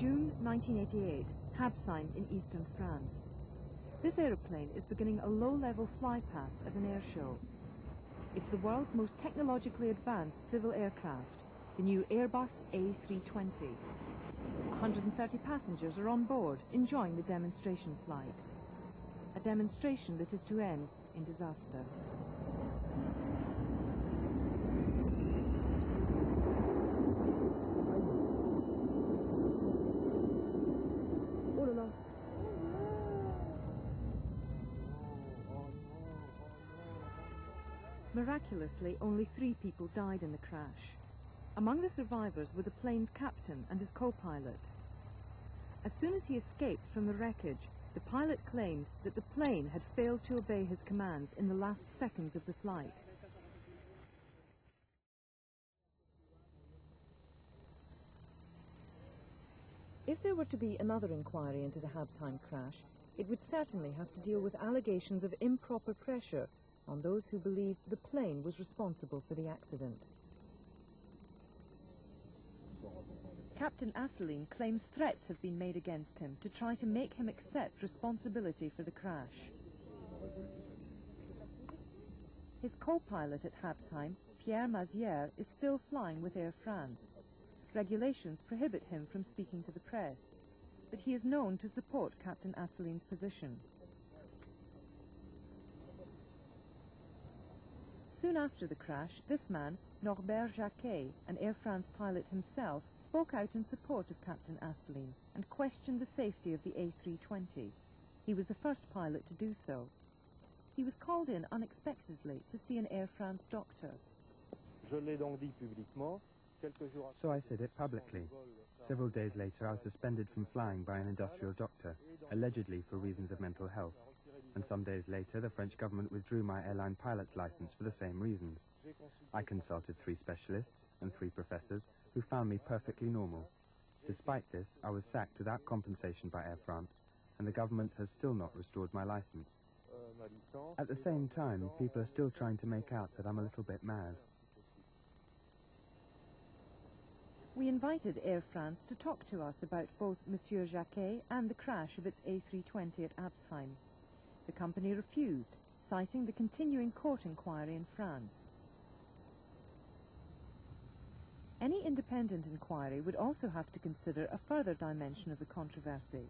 June 1988, Habsheim in eastern France. This aeroplane is beginning a low-level flypast at an air show. It's the world's most technologically advanced civil aircraft, the new Airbus A320. 130 passengers are on board, enjoying the demonstration flight. A demonstration that is to end in disaster. Miraculously, only 3 people died in the crash. Among the survivors were the plane's captain and his co-pilot. As soon as he escaped from the wreckage, the pilot claimed that the plane had failed to obey his commands in the last seconds of the flight. If there were to be another inquiry into the Habsheim crash, it would certainly have to deal with allegations of improper pressure on those who believed the plane was responsible for the accident. Captain Asseline claims threats have been made against him to try to make him accept responsibility for the crash. His co-pilot at Habsheim, Pierre Mazière, is still flying with Air France. Regulations prohibit him from speaking to the press, but he is known to support Captain Asseline's position. Soon after the crash, this man, Norbert Jacquet, an Air France pilot himself, spoke out in support of Captain Asseline and questioned the safety of the A320. He was the first pilot to do so. He was called in unexpectedly to see an Air France doctor. So I said it publicly. Several days later, I was suspended from flying by an industrial doctor, allegedly for reasons of mental health. And some days later, the French government withdrew my airline pilot's license for the same reasons. I consulted 3 specialists and 3 professors who found me perfectly normal. Despite this, I was sacked without compensation by Air France, and the government has still not restored my license. At the same time, people are still trying to make out that I'm a little bit mad. We invited Air France to talk to us about both Monsieur Jacquet and the crash of its A320 at Habsheim. The company refused, citing the continuing court inquiry in France. Any independent inquiry would also have to consider a further dimension of the controversy,